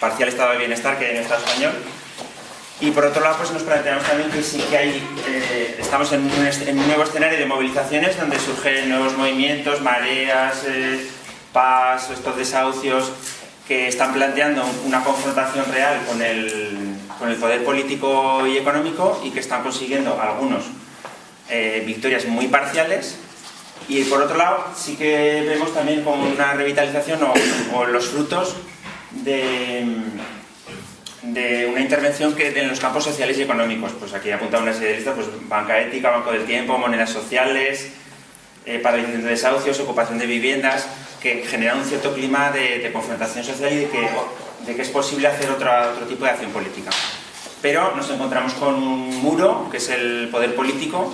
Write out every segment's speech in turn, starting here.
parcial estado de bienestar que hay en el Estado español. Y por otro lado, pues nos planteamos también que sí que hay, estamos en un nuevo escenario de movilizaciones donde surgen nuevos movimientos, mareas, PAS, estos desahucios, que están planteando una confrontación real con el poder político y económico, y que están consiguiendo algunos victorias muy parciales. Y por otro lado, sí que vemos también como una revitalización o los frutos de una intervención que en los campos sociales y económicos. Pues aquí he apuntado una serie de listas, pues banca ética, banco del tiempo, monedas sociales, paralización de desahucios, ocupación de viviendas, que generan un cierto clima de confrontación social y de que es posible hacer otro tipo de acción política. Pero nos encontramos con un muro, que es el poder político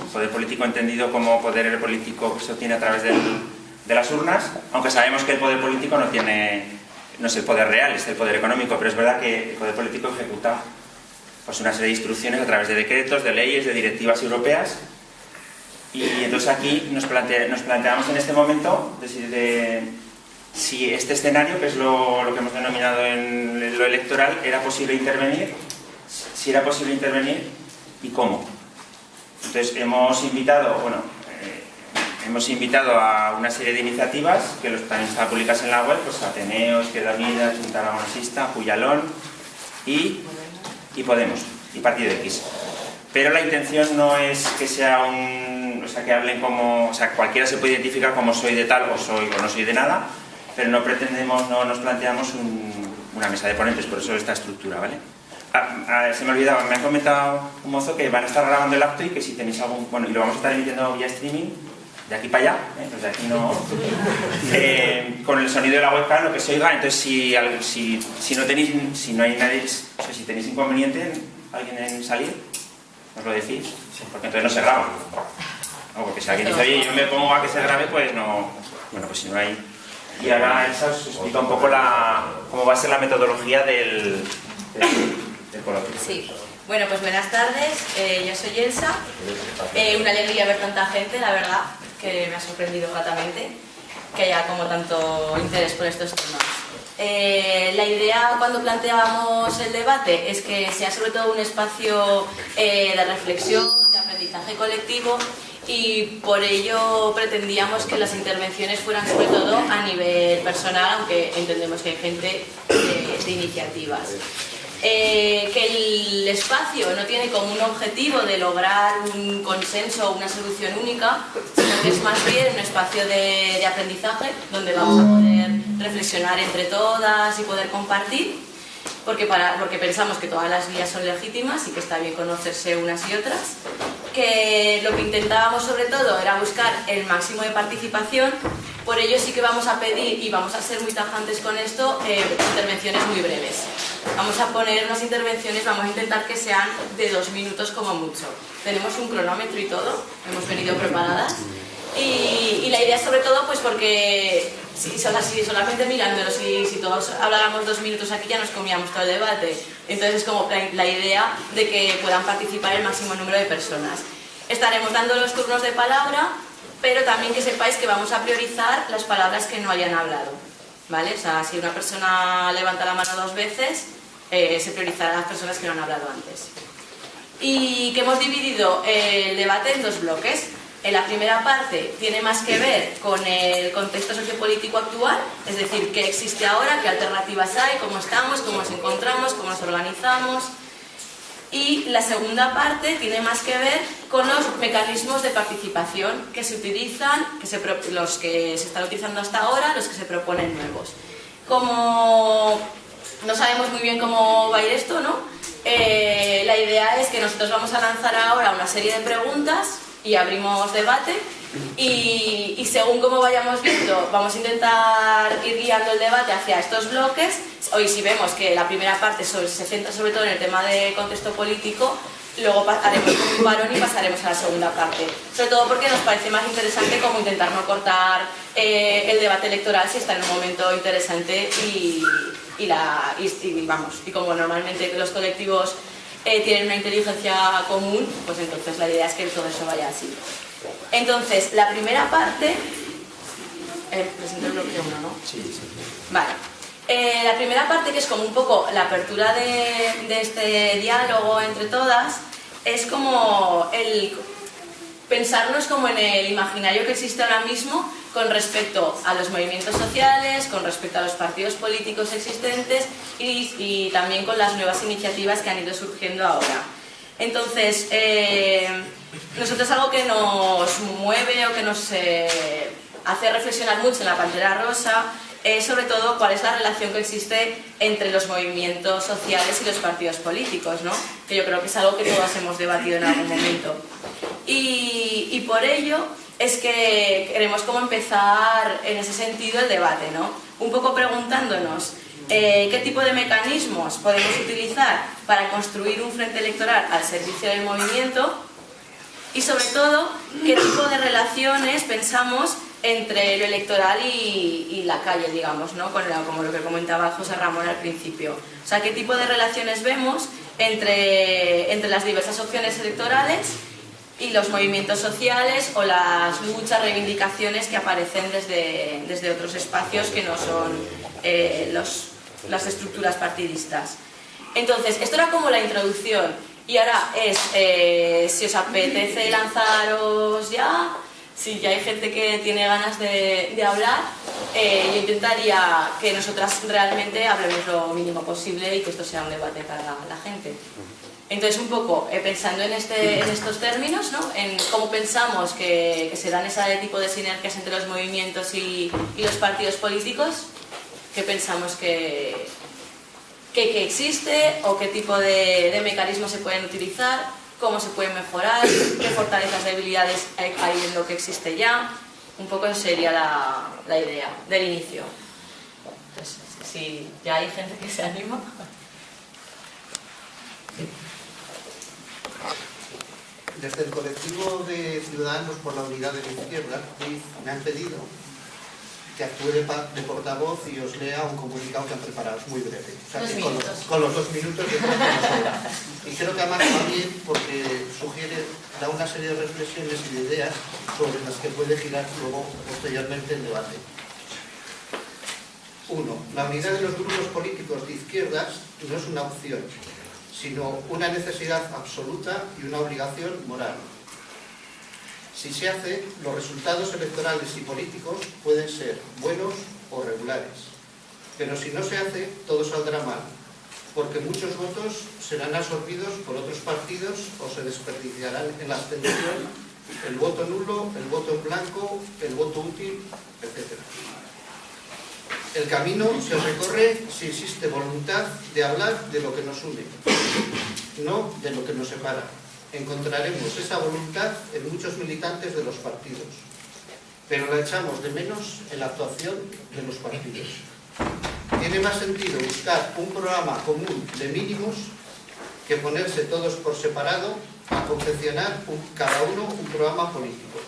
entendido como poder político que se obtiene a través de las urnas, aunque sabemos que el poder político no es el poder real, es el poder económico, pero es verdad que el poder político ejecuta pues una serie de instrucciones a través de decretos, de leyes, de directivas europeas. Y entonces aquí nos planteamos en este momento si este escenario, que es lo que hemos denominado en lo electoral, era posible intervenir, si era posible intervenir y cómo. Entonces hemos invitado a una serie de iniciativas que también están publicadas en la web, pues Ateneo, Izquierda Unida, Junta Aragonesista, Puyalón y Podemos y Partido X. Pero la intención no es que sea que hablen como, cualquiera se puede identificar como soy de tal o no soy de nada, pero no nos planteamos una mesa de ponentes, por eso esta estructura, ¿vale? Se me olvidaba, me ha comentado un mozo que van a estar grabando el acto y que si tenéis y lo vamos a estar emitiendo vía streaming, de aquí para allá, desde aquí no, con el sonido de la webcam, lo que se oiga. Entonces si no hay nadie, o sea, si tenéis inconveniente, alguien en salir, nos lo decís, porque entonces no se graba. No, porque si alguien dice, oye, yo me pongo a que se grabe, pues no, bueno, pues si no hay. Y ahora Elsa os explica un poco cómo va a ser la metodología del coloquio. Sí. Bueno, pues buenas tardes, yo soy Elsa. Una alegría ver tanta gente, la verdad, que me ha sorprendido gratamente que haya como tanto interés por estos temas. La idea cuando planteábamos el debate es que sea sobre todo un espacio de reflexión, de aprendizaje colectivo, y por ello pretendíamos que las intervenciones fueran sobre todo a nivel personal, aunque entendemos que hay gente de iniciativas. Que el espacio no tiene como un objetivo de lograr un consenso o una solución única, sino que es más bien un espacio de aprendizaje donde vamos a poder reflexionar entre todas y poder compartir, porque pensamos que todas las vías son legítimas y que está bien conocerse unas y otras, que lo que intentábamos sobre todo era buscar el máximo de participación. Por ello sí que vamos a pedir, y vamos a ser muy tajantes con esto, intervenciones muy breves. Vamos a poner unas intervenciones, vamos a intentar que sean de 2 minutos como mucho. Tenemos un cronómetro y todo, hemos venido preparadas. Y la idea sobre todo, pues porque si solamente mirándolo, si todos habláramos 2 minutos aquí ya nos comíamos todo el debate. Entonces es como la idea de que puedan participar el máximo número de personas. Estaremos dando los turnos de palabra, pero también que sepáis que vamos a priorizar las palabras que no hayan hablado, ¿vale? O sea, si una persona levanta la mano 2 veces, se priorizarán las personas que no han hablado antes. Y que hemos dividido el debate en 2 bloques. En la primera parte tiene más que ver con el contexto sociopolítico actual, es decir, qué existe ahora, qué alternativas hay, cómo estamos, cómo nos encontramos, cómo nos organizamos. Y la segunda parte tiene más que ver con los mecanismos de participación que se utilizan, los que se están utilizando hasta ahora, los que se proponen nuevos. Como no sabemos muy bien cómo va a ir esto, ¿no? La idea es que nosotros vamos a lanzar ahora una serie de preguntas y abrimos debate, y según cómo vayamos viendo vamos a intentar ir guiando el debate hacia estos bloques. Hoy si vemos que la primera parte se centra sobre todo en el tema de contexto político, luego haremos un parón y pasaremos a la segunda parte, sobre todo porque nos parece más interesante como intentar no cortar el debate electoral si está en un momento interesante y como normalmente los colectivos tienen una inteligencia común, pues entonces la idea es que todo eso vaya así. Entonces, la primera parte... presento el bloque 1, ¿no? Sí. Vale. La primera parte, que es como un poco la apertura de este diálogo entre todas, es como el pensarnos como en el imaginario que existe ahora mismo con respecto a los movimientos sociales, con respecto a los partidos políticos existentes y también con las nuevas iniciativas que han ido surgiendo ahora. Entonces, nosotros algo que nos mueve o que nos hace reflexionar mucho en la Pantera Rosa es sobre todo cuál es la relación que existe entre los movimientos sociales y los partidos políticos, ¿no? Que yo creo que es algo que todos hemos debatido en algún momento. Y por ello es que queremos como empezar en ese sentido el debate, ¿no? Un poco preguntándonos qué tipo de mecanismos podemos utilizar para construir un frente electoral al servicio del movimiento y sobre todo qué tipo de relaciones pensamos entre lo electoral y la calle, digamos, ¿no? Como lo que comentaba José Ramón al principio. O sea, qué tipo de relaciones vemos entre las diversas opciones electorales y los movimientos sociales o las luchas, reivindicaciones que aparecen desde otros espacios que no son las estructuras partidistas. Entonces, esto era como la introducción y ahora es, si os apetece lanzaros ya, si ya hay gente que tiene ganas de hablar, yo intentaría que nosotras realmente hablemos lo mínimo posible y que esto sea un debate para la gente. Entonces, un poco pensando en estos términos, ¿no? En cómo pensamos que se dan ese tipo de sinergias entre los movimientos y los partidos políticos, qué pensamos que existe o qué tipo de mecanismos se pueden utilizar, cómo se pueden mejorar, qué fortalezas, debilidades hay en lo que existe ya. Un poco sería la idea del inicio. Entonces, si ya hay gente que se anima. Desde el colectivo de Ciudadanos por la Unidad de la Izquierda, me han pedido que actúe de portavoz y os lea un comunicado que han preparado, es muy breve. O sea, que con los 2 minutos yo creo que nos sobra. Y creo que además va bien porque da una serie de reflexiones y de ideas sobre las que puede girar luego posteriormente el debate. 1. La unidad de los grupos políticos de izquierdas no es una opción, sino una necesidad absoluta y una obligación moral. Si se hace, los resultados electorales y políticos pueden ser buenos o regulares. Pero si no se hace, todo saldrá mal, porque muchos votos serán absorbidos por otros partidos o se desperdiciarán en la abstención, el voto nulo, el voto en blanco, el voto útil, etc. El camino se recorre si existe voluntad de hablar de lo que nos une, no de lo que nos separa. Encontraremos esa voluntad en muchos militantes de los partidos, pero la echamos de menos en la actuación de los partidos. Tiene más sentido buscar un programa común de mínimos que ponerse todos por separado a confeccionar cada uno un programa político.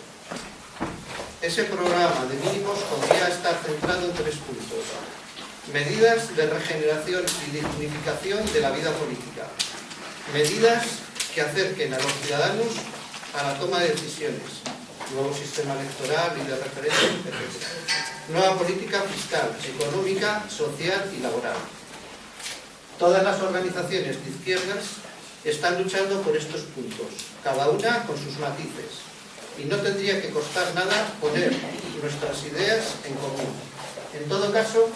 Ese programa de mínimos podría estar centrado en 3 puntos. Medidas de regeneración y dignificación de la vida política. Medidas que acerquen a los ciudadanos a la toma de decisiones. Nuevo sistema electoral y de referéndum, etc. Nueva política fiscal, económica, social y laboral. Todas las organizaciones de izquierdas están luchando por estos puntos, cada una con sus matices. Y no tendría que costar nada poner nuestras ideas en común. En todo caso,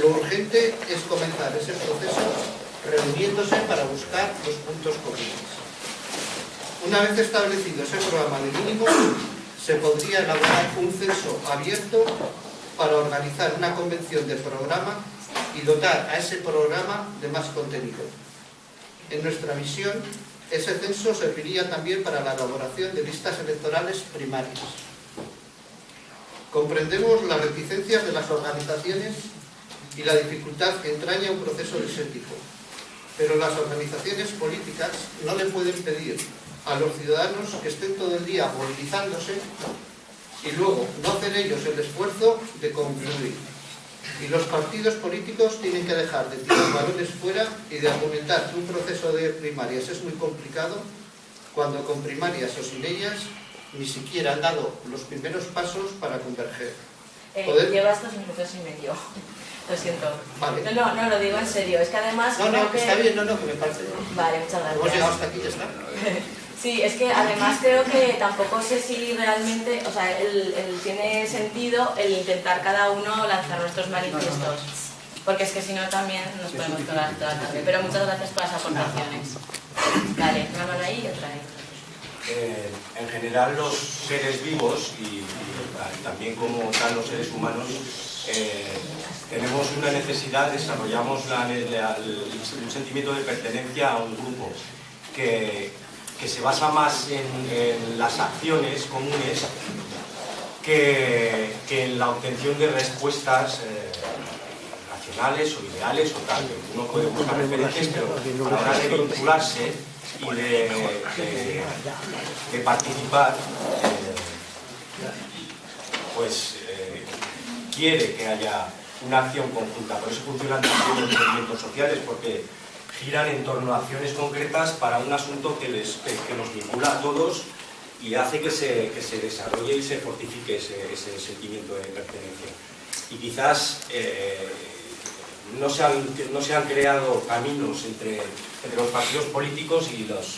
lo urgente es comenzar ese proceso reuniéndose para buscar los puntos comunes. Una vez establecido ese programa de mínimos, se podría elaborar un censo abierto para organizar una convención de programa y dotar a ese programa de más contenido. En nuestra visión, ese censo serviría también para la elaboración de listas electorales primarias. Comprendemos las reticencias de las organizaciones y la dificultad que entraña un proceso de ese tipo, pero las organizaciones políticas no le pueden pedir a los ciudadanos que estén todo el día movilizándose y luego no hacen ellos el esfuerzo de confluir. Y los partidos políticos tienen que dejar de tirar balones fuera y de argumentar que un proceso de primarias es muy complicado cuando con primarias o sin ellas ni siquiera han dado los primeros pasos para converger. Llevas 2 minutos y medio. Lo siento. Vale. No, lo digo en serio. Es que además No, creo que... está bien, que me parece. Vale, muchas gracias. Hemos llegado hasta aquí, ya está. Sí, es que además creo que tampoco sé si realmente, o sea, tiene sentido el intentar cada uno lanzar nuestros manifiestos, porque es que si no también nos podemos quedar toda la tarde. Pero muchas gracias por las aportaciones. Vale, una mano ahí y otra ahí. En general los seres vivos y también como tal los seres humanos tenemos una necesidad, desarrollamos un sentimiento de pertenencia a un grupo que se basa más en las acciones comunes que en la obtención de respuestas racionales o ideales o tal. Uno puede buscar referencias, pero a la hora de vincularse y de participar, pues quiere que haya una acción conjunta. Por eso funcionan también los movimientos sociales, porque giran en torno a acciones concretas para un asunto que nos vincula a todos y hace que se desarrolle y se fortifique ese sentimiento de pertenencia. Y quizás no se han creado caminos entre los partidos políticos y los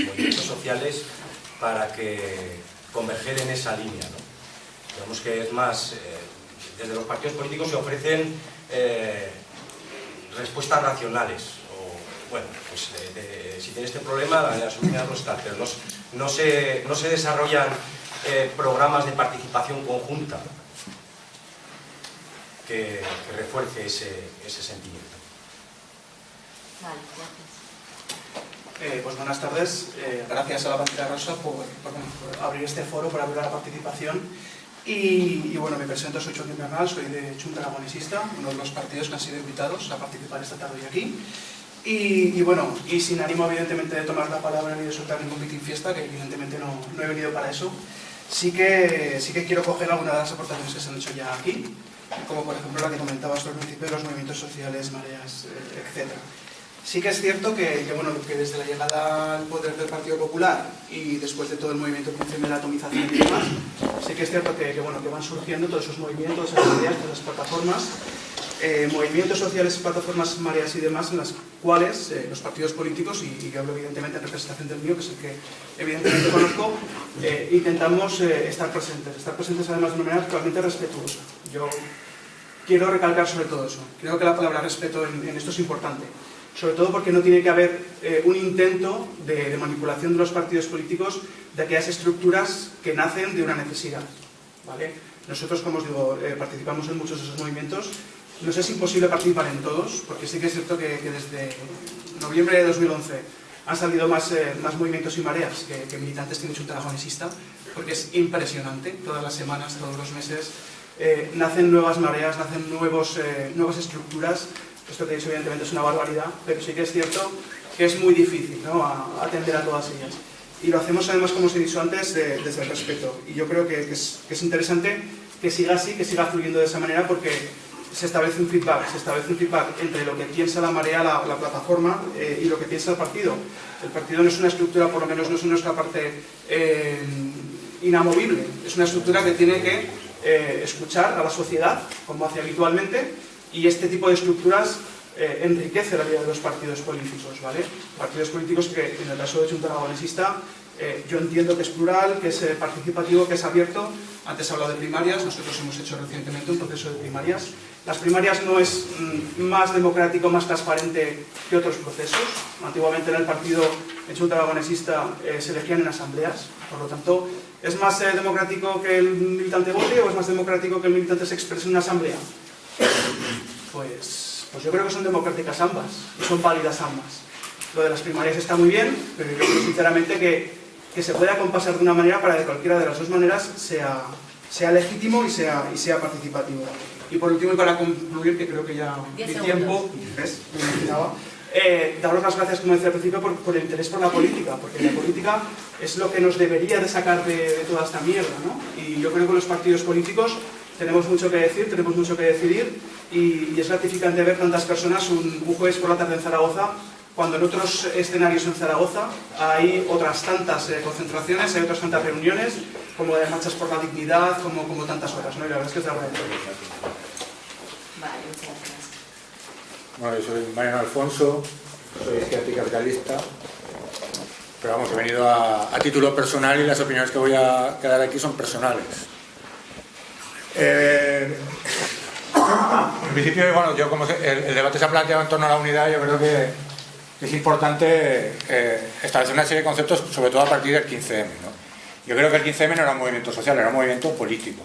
movimientos sociales para que converger en esa línea, ¿no? Digamos que es más, desde los partidos políticos se ofrecen respuestas racionales. Bueno, pues si tiene este problema, la solución no está, pero no se desarrollan programas de participación conjunta que refuerce ese sentimiento. Vale, gracias. Pues buenas tardes, gracias a la Pantera Rosa por abrir este foro, por abrir la participación. Y bueno, me presento, soy Joaquín Bernal, soy de Junta Aragonesista, uno de los partidos que han sido invitados a participar esta tarde aquí. Y bueno, y sin ánimo evidentemente de tomar la palabra ni de soltar ningún pitín fiesta, que evidentemente no he venido para eso, sí que quiero coger algunas de las aportaciones que se han hecho ya aquí, como por ejemplo la que comentabas al principio de los movimientos sociales, mareas, etc. Sí que es cierto que desde la llegada al poder del Partido Popular y después de todo el movimiento de la atomización y demás, sí que es cierto que van surgiendo todos esos movimientos, esas mareas, todas las plataformas, movimientos sociales, plataformas, mareas y demás, en las cuales los partidos políticos, y yo hablo evidentemente en representación del mío, que es el que evidentemente conozco, intentamos estar presentes además de una manera totalmente respetuosa. Yo quiero recalcar sobre todo eso. Creo que la palabra respeto en esto es importante, sobre todo porque no tiene que haber un intento de manipulación de los partidos políticos de aquellas estructuras que nacen de una necesidad, ¿vale? Nosotros, como os digo, participamos en muchos de esos movimientos. Nos es imposible participar en todos, porque sí que es cierto que desde noviembre de 2011 han salido más movimientos y mareas que militantes tienen Junta Aragonesista, porque es impresionante, todas las semanas, todos los meses, nacen nuevas mareas, nacen nuevas estructuras. Esto que he dicho evidentemente es una barbaridad, pero sí que es cierto que es muy difícil, ¿no?, atender a todas ellas. Y lo hacemos además, como os he dicho antes, desde el respeto. Y yo creo que es interesante que siga así, que siga fluyendo de esa manera, porque se establece un feedback entre lo que piensa la marea, la plataforma, y lo que piensa el partido. El partido no es una estructura, por lo menos no es nuestra parte inamovible, es una estructura que tiene que escuchar a la sociedad, como hace habitualmente, y este tipo de estructuras enriquece la vida de los partidos políticos, ¿vale? Partidos políticos que, en el caso de Junta Aragonesista, yo entiendo que es plural, que es participativo, que es abierto. Antes he hablado de primarias, nosotros hemos hecho recientemente un proceso de primarias. Las primarias no es más democrático, más transparente que otros procesos. Antiguamente en el partido, en Junta Aragonesista, se elegían en asambleas, por lo tanto, ¿es más democrático que el militante vote o es más democrático que el militante se exprese en una asamblea? Pues yo creo que son democráticas ambas, y son válidas ambas. Lo de las primarias está muy bien, pero yo creo sinceramente que se puede acompasar de una manera para que cualquiera de las dos maneras sea legítimo y sea participativo. Y por último, y para concluir, que creo que ya mi tiempo, ¿ves? Me imaginaba, daros las gracias, como decía al principio, por el interés por la política, porque la política es lo que nos debería de sacar de toda esta mierda, ¿no? Y yo creo que los partidos políticos tenemos mucho que decir, tenemos mucho que decidir, y es gratificante ver tantas personas un jueves por la tarde en Zaragoza, cuando en otros escenarios en Zaragoza hay otras tantas concentraciones, hay otras tantas reuniones, como de marchas por la dignidad, como tantas otras, ¿no? Y la verdad es que es de agradecer. Vale, muchas gracias. Bueno, yo soy Mariano Alfonso, soy izquierdista realista, pero vamos, he venido a título personal y las opiniones que voy a dar aquí son personales. En principio, bueno, yo como el debate se ha planteado en torno a la unidad, yo creo que es importante establecer una serie de conceptos, sobre todo a partir del 15M, ¿no? Yo creo que el 15M no era un movimiento social, era un movimiento político.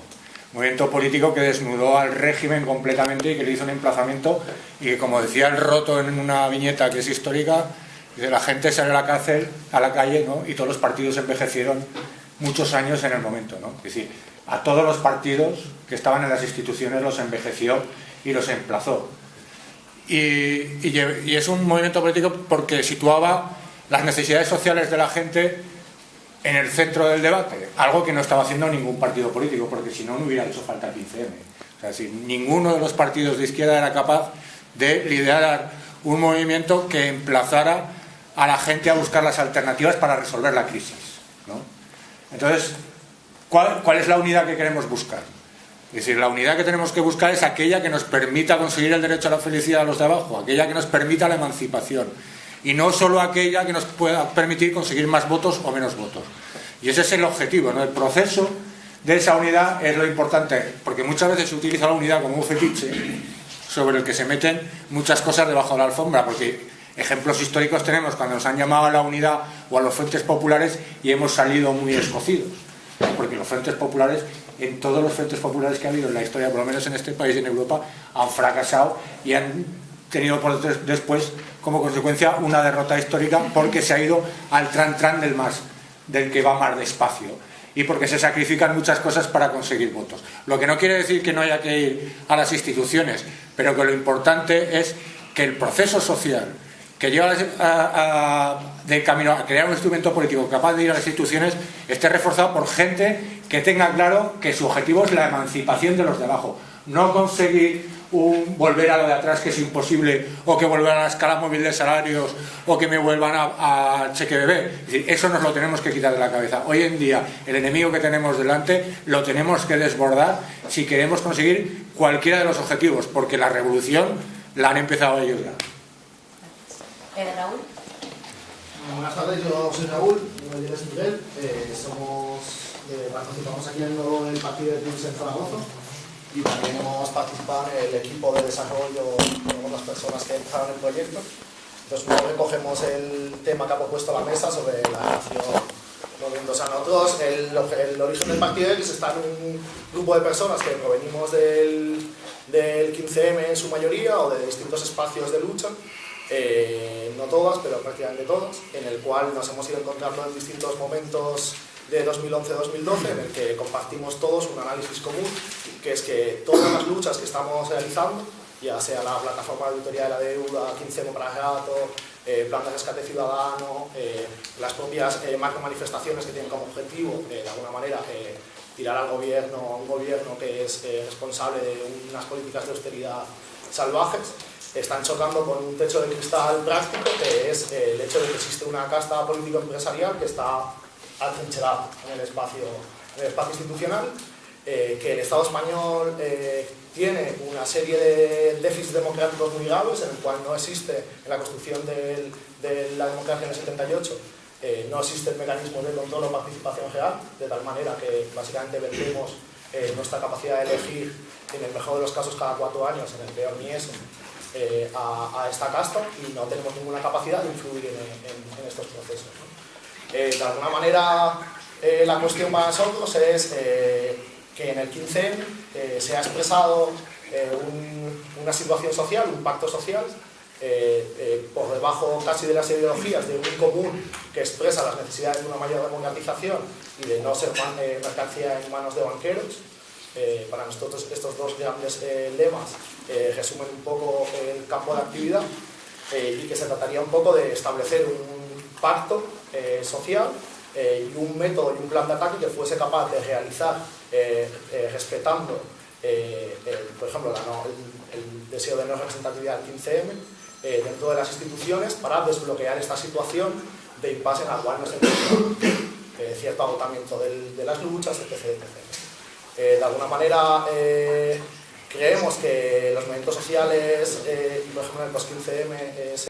Un movimiento político que desnudó al régimen completamente y que le hizo un emplazamiento y que, como decía el Roto en una viñeta que es histórica, dice, la gente sale a la cárcel, a la calle, ¿no? Y todos los partidos envejecieron muchos años en el momento, ¿no? Es decir, a todos los partidos que estaban en las instituciones los envejeció y los emplazó. Y es un movimiento político porque situaba las necesidades sociales de la gente en el centro del debate, algo que no estaba haciendo ningún partido político, porque si no, no hubiera hecho falta el 15M. O sea, si ninguno de los partidos de izquierda era capaz de liderar un movimiento que emplazara a la gente a buscar las alternativas para resolver la crisis, ¿no? Entonces, ¿cuál es la unidad que queremos buscar? Es decir, la unidad que tenemos que buscar es aquella que nos permita conseguir el derecho a la felicidad a los de abajo, aquella que nos permita la emancipación, y no solo aquella que nos pueda permitir conseguir más votos o menos votos. Y ese es el objetivo, ¿no? El proceso de esa unidad es lo importante, porque muchas veces se utiliza la unidad como un fetiche sobre el que se meten muchas cosas debajo de la alfombra, porque ejemplos históricos tenemos cuando nos han llamado a la unidad o a los frentes populares y hemos salido muy escocidos, porque los frentes populares, en todos los frentes populares que ha habido en la historia, por lo menos en este país y en Europa, han fracasado y han tenido después como consecuencia una derrota histórica, porque se ha ido al tran-tran del que va más despacio y porque se sacrifican muchas cosas para conseguir votos. Lo que no quiere decir que no haya que ir a las instituciones, pero que lo importante es que el proceso social que lleva de camino a crear un instrumento político capaz de ir a las instituciones esté reforzado por gente que tenga claro que su objetivo es la emancipación de los de abajo, no conseguir volver a lo de atrás, que es imposible, o que vuelvan a la escala móvil de salarios, o que me vuelvan a cheque bebé. Es decir, eso nos lo tenemos que quitar de la cabeza. Hoy en día el enemigo que tenemos delante lo tenemos que desbordar si queremos conseguir cualquiera de los objetivos, porque la revolución la han empezado a ayudar. Raúl. Buenas tardes, yo soy Raúl, Miguel Miguel, participamos aquí en el partido de Teams en Zaragoza y también hemos participado en el equipo de desarrollo con las personas que empezaron el proyecto. Entonces luego recogemos el tema que ha propuesto la mesa sobre la relación movimientos. O sea, nosotros, el origen del partido X está en un grupo de personas que provenimos del 15M en su mayoría o de distintos espacios de lucha. No todas, pero prácticamente todas, en el cual nos hemos ido encontrando en distintos momentos de 2011-2012, en el que compartimos todos un análisis común, que es que todas las luchas que estamos realizando, ya sea la plataforma de auditoría de la deuda, 15M para gato, plan de rescate ciudadano, las propias macro manifestaciones que tienen como objetivo, de alguna manera, tirar al gobierno, a un gobierno que es responsable de unas políticas de austeridad salvajes, están chocando con un techo de cristal práctico, que es el hecho de que existe una casta político-empresarial que está atrincherada en el espacio institucional, que el Estado español tiene una serie de déficits democráticos muy graves, en el cual no existe, en la construcción de la democracia en el 78, no existe el mecanismo de control o participación real, de tal manera que básicamente vendemos nuestra capacidad de elegir, en el mejor de los casos cada 4 años, en el peor ni eso, a esta casta, y no tenemos ninguna capacidad de influir en estos procesos, ¿no? De alguna manera, la cuestión para nosotros es que en el 15M se ha expresado una situación social, un pacto social, por debajo casi de las ideologías de un común que expresa las necesidades de una mayor democratización y de no ser mercancía en manos de banqueros. Para nosotros estos dos grandes lemas resumen un poco el campo de actividad, y que se trataría un poco de establecer un pacto social y un método y un plan de ataque que fuese capaz de realizar respetando, por ejemplo, el deseo de no representatividad del 15M dentro de las instituciones, para desbloquear esta situación de impasse en la cual nos encontramos, cierto agotamiento de las luchas, etc. De alguna manera, creemos que los movimientos sociales, y por ejemplo en el post 15M,